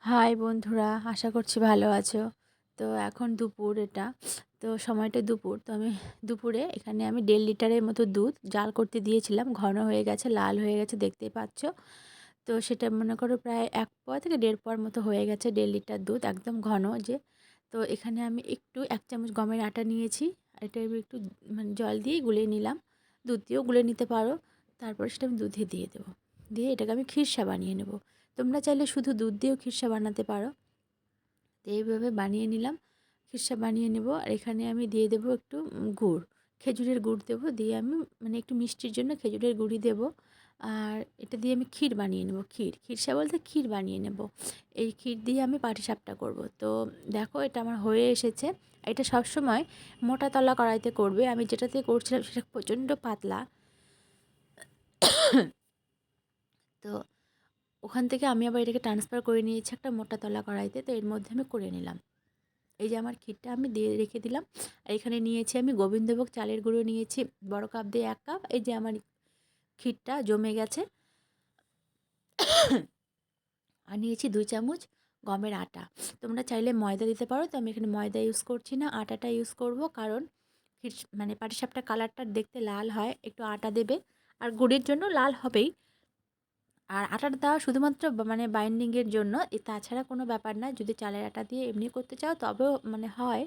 High বন্ধুরা, আশা করছি ভালো আছো। তো এখন দুপুর এটা, তো সময়টা দুপুর। তো আমি দুপুরে এখানে আমি 1.5 লিটারের মতো দুধ জাল করতে দিয়েছিলাম। ঘন হয়ে গেছে, লাল হয়ে গেছে, দেখতেই পাচ্ছ। তো সেটা মনে করো প্রায় 1 পোয়া থেকে 1.5 পোয়ার মতো হয়ে গেছে, 1.5 লিটার দুধ একদম ঘন যে। তো এখানে আমি একটু 1 চামচ গমের আটা নিয়েছি, আর এটা আমি একটু মানে জল দিয়ে গুলিয়ে নিলাম। দুধ দিয়েও গুলে নিতে পারো। তারপরে সেটা আমি দুধে দিয়ে দেবো, দিয়ে এটাকে আমি খিরসা বানিয়ে নেব। তোমরা চাইলে শুধু দুধ দিয়েও খিরসা বানাতে পারো। তো এইভাবে বানিয়ে নিলাম, খিরসা বানিয়ে নেব। আর এখানে আমি দিয়ে দেবো একটু গুড়, খেজুরের গুড় দেবো। দিয়ে আমি মানে একটু মিষ্টির জন্য খেজুরের গুড়ই দেবো। আর এটা দিয়ে আমি ক্ষীর বানিয়ে নেব, খিরসা বলতে ক্ষীর বানিয়ে নেব। এই ক্ষীর দিয়ে আমি পাটিসাপটা করব। তো দেখো এটা আমার হয়ে এসেছে। এটা সবসময় মোটা তলা কড়াইতে করবে, আমি যেটাতে করছিলাম সেটা প্রচণ্ড পাতলা। তো ওখান থেকে আমি আবার এটাকে ট্রান্সফার করে নিয়েছি একটা মোটা তলা কড়াইতে। তো এর মধ্যে আমি করে নিলাম। এই যে আমার ক্ষীরটা আমি দিয়ে রেখে দিলাম। আর এখানে নিয়েছি আমি গোবিন্দভোগ চালের গুঁড়ো নিয়েছি বড় কাপ দিয়ে 1 কাপ। এই যে আমার ক্ষীরটা জমে গেছে। আর নিয়েছি 2 চামচ গমের আটা। তোমরা চাইলে ময়দা দিতে পারো, তো আমি এখানে ময়দা ইউজ করছি না, আটাটা ইউজ করব। কারণ ক্ষীর মানে পাটিসাপটার কালারটা দেখতে লাল হয়, একটু আটা দেবে। আর গুড়ের জন্য লাল হবেই। আর আটাটা দেওয়া শুধুমাত্র মানে বাইন্ডিংয়ের জন্য, তাছাড়া কোনো ব্যাপার না। যদি চালের আটা দিয়ে এমনি করতে চাও তবেও মানে হয়,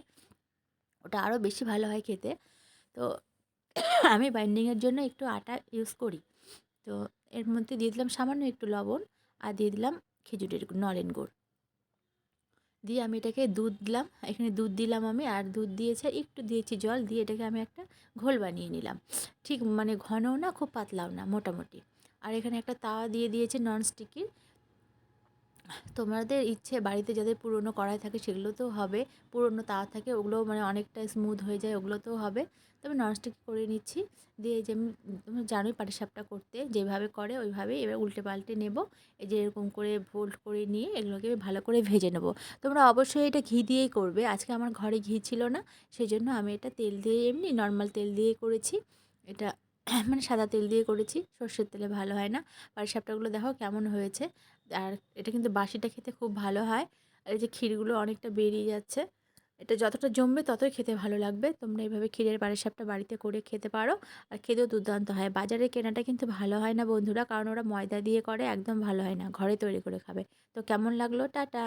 ওটা আরও বেশি ভালো হয় খেতে। তো আমি বাইন্ডিংয়ের জন্য একটু আটা ইউজ করি। তো এর মধ্যে দিয়ে দিলাম সামান্য একটু লবণ, আর দিয়ে দিলাম খেজুরের নলেন গুড়। দিয়ে আমি এটাকে দুধ দিলাম, এখানে দুধ দিলাম আমি, আর দুধ দিয়েছে একটু দিয়েছি জল দিয়ে, এটাকে আমি একটা ঘোল বানিয়ে নিলাম। ঠিক মানে ঘনও না খুব পাতলাও না, মোটামুটি। আর এখানে একটা তাওয়া দিয়ে দিয়েছে ননস্টিকির। তোমাদের ইচ্ছে, বাড়িতে যাদের পুরনো কড়াই থাকে সেগুলোতেও হবে, পুরনো তাওয়া থাকে ওগুলোও মানে অনেকটা স্মুথ হয়ে যায়, ওগুলোতেও হবে। তবে ননস্টিক করে নিচ্ছি। দিয়ে এই যে আমি, তুমি জানোই পাটিসাপটা করতে যেভাবে করে ওইভাবেই এবার উল্টে পাল্টে নেব। এই যে এরকম করে ফোল্ড করে নিয়ে এগুলোকে ভালো করে ভেজে নেব। তোমরা অবশ্যই এটা ঘি দিয়েই করবে। আজকে আমার ঘরে ঘি ছিল না, সেই জন্য আমি এটা তেল দিয়ে এমনি নর্মাল তেল দিয়ে করেছি। এটা মানে সাদা তেল দিয়ে করেছি, সর্ষের তেলে ভালো হয় না। পাটিসাপটাগুলো দেখো কেমন হয়েছে। আর এটা কিন্তু বাসিটা খেতে খুব ভালো হয়। আর এই যে ক্ষীরগুলো অনেকটা বেরিয়ে যাচ্ছে, এটা যতটা জমবে ততই খেতে ভালো লাগবে। তোমরা এইভাবে ক্ষীরের পাটিসাপটা বাড়িতে করে খেতে পারো। আর খেতেও দুর্দান্ত হয়। বাজারে কেনাটা কিন্তু ভালো হয় না বন্ধুরা, কারণ ওরা ময়দা দিয়ে করে, একদম ভালো হয় না। ঘরে তৈরি করে খাবে। তো কেমন লাগলো? টাটা।